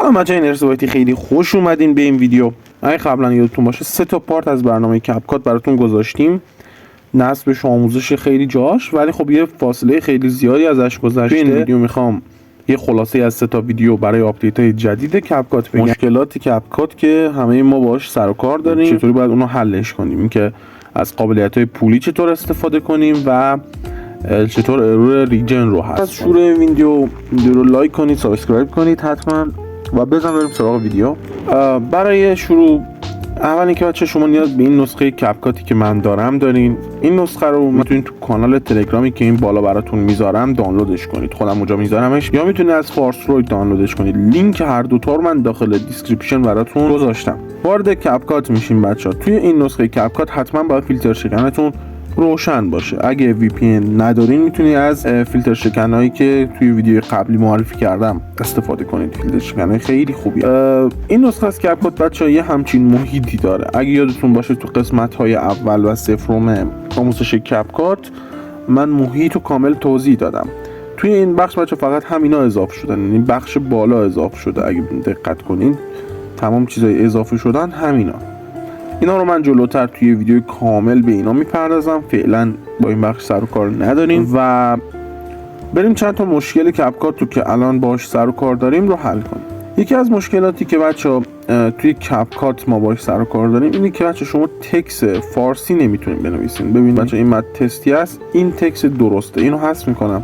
سلام بچه‌ها، این ارتباطی خیلی خوش اومدین به این ویدیو. اگه قبلا یادتون باشه 3 تا پارت از برنامه کپکات براتون گذاشتیم، نصبش و آموزش خیلی جاش، ولی خب یه فاصله خیلی زیادی ازش گذشته. این ویدیو میخوام یه خلاصه از 3 تا ویدیو برای آپدیت های جدید کپکات بگم، مشکلات کپکات که همه ما باهاش سر و کار داریم، چطوری باید اونو حلش کنیم، اینکه از قابلیت های پولی چطور استفاده کنیم و چطور ارور ریجن رو هست. از شروع ویدیو رو لایک کنید، سابسکرایب کنید حتما و بزن بریم سراغ ویدیو. برای شروع اول اینکه بچه شما نیاز به این نسخه کپکاتی که من دارم دارین. این نسخه رو میتونید تو کانال تلگرامی که این بالا براتون میذارم دانلودش کنید، خودم اونجا میذارمش، یا میتونید از فارسروید دانلودش کنید. لینک هر دو تا رو من داخل دیسکریپشن براتون گذاشتم. وارد کپکات میشیم بچه‌ها. توی این نسخه کپکات حتما باید فیلتر شکنتون روشن باشه. اگه VPN ندارین میتونید از فیلتر شکنایی که توی ویدیو قبلی معرفی کردم استفاده کنید. فیلتر شکنای خیلی خوبیه. این نسخه از کپکات بچه‌ها یه همچین محیطی داره. اگه یادتون باشه تو قسمت‌های اول و سوم آموزش کپکات من محیط رو کامل توضیح دادم. توی این بخش بچه‌ها فقط همینا اضافه شدن، یعنی بخش بالا اضافه شده. اگه دقت کنین تمام چیزای اضافه شدن همینا. اینا رو من جلوتر توی ویدیو کامل به اینا میپردازم. فعلا با این بخش سر و کار نداریم و بریم چند تا مشکل کپکات رو که الان باهاش سر و کار داریم رو حل کنیم. یکی از مشکلاتی که بچه‌ها توی کپکات ما باهاش سر و کار داریم اینه که بچه‌ها شما تکست فارسی نمیتونید بنویسین. ببین بچه‌ها این متن تستی است، این تکست درسته، اینو حذف میکنم.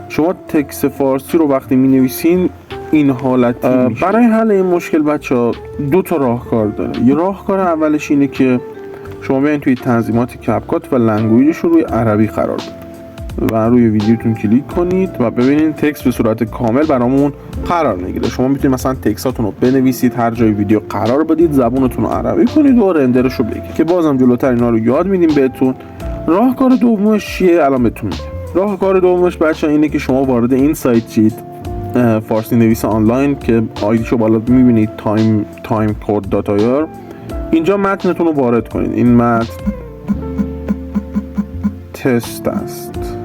شما تکست فارسی رو وقتی مینویسین این حالت برای حل این مشکل بچه‌ها 2 تا راهکار داره. یه راهکار اولش اینه که شما بیاین توی تنظیمات کپکات و لنگویجش رو روی عربی قرار بدید و روی ویدیوتون کلیک کنید و ببینید تکست به صورت کامل برامون قرار میگیره. شما میتونید مثلا تکستاتون رو بنویسید، هر جای ویدیو قرار بدید، زبونتون رو عربی کنید و رندرش رو بگیرید که بازم جلوتر اینا رو یاد میدیم بهتون. راهکار دومش چیه الان بهتون میگم. راهکار دومش بچه‌ها اینه که شما وارد این سایت شید، فارسی نویس آنلاین که آیدیشو بالا میبینید timecode.ir. اینجا متنتون رو وارد کنید. این متن تست است،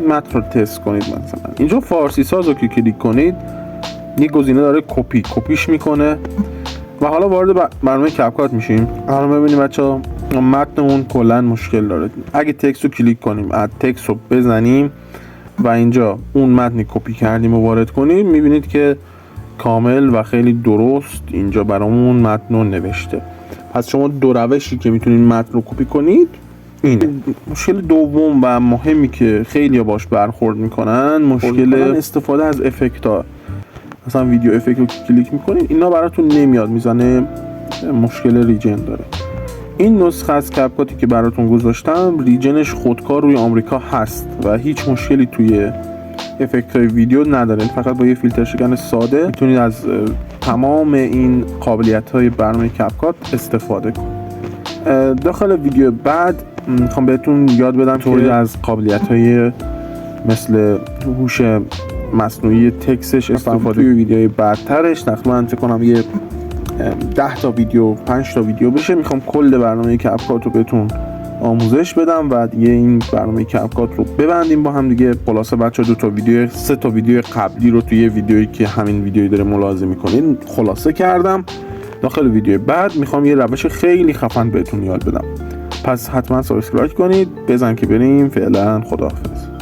متن رو تست کنید. مثلا اینجا فارسی ساز رو که کلیک کنید یک گزینه داره کپیش میکنه و حالا وارد برنامه کپکات میشیم. حالا ببینید بچه‌ها متنمون کلا مشکل داره. اگه تکست رو کلیک کنیم، اد تکست رو بزنیم و اینجا اون متنی کپی کردیم و وارد کنیم، میبینید که کامل و خیلی درست اینجا برامون متن رو نوشته. پس شما 2 روشی که میتونید متن رو کپی کنید اینه. مشکل دوم و مهمی که خیلی باش برخورد میکنن مشکل استفاده از افکت ها. مثلا ویدیو افکت رو کلیک میکنید اینا براتون نمیاد، میزنه مشکل ریجن داره. این نسخه از کپکاتی که براتون گذاشتم ریجنش خودکار روی آمریکا هست و هیچ مشکلی توی افکت های ویدیو نداره. فقط با یه فیلتر شکن ساده میتونید از تمام این قابلیت های برنامه کپکات استفاده کنید. داخل ویدیو بعد میخوام بهتون یاد بدم طوری از قابلیت های مثل هوش مصنوعی تکستش استفاده توی ویدیوهای بعدترش. تقریبا فکر کنم یه 10 تا ویدیو 5 تا ویدیو بشه. میخوام کل برنامه کپکات رو بهتون آموزش بدم و دیگه این برنامه کپکات رو ببندیم با هم دیگه. خلاصه بچه‌ها 2 تا ویدیو 3 تا ویدیو قبلی رو توی ویدیویی که همین ویدیویی داره ملاحظه میکنین خلاصه کردم. داخل ویدیو بعد میخوام یه روش خیلی خفن بهتون یاد بدم. پس حتما سابسکرایب کنید، بزن که بریم. فعلا خداحافظ.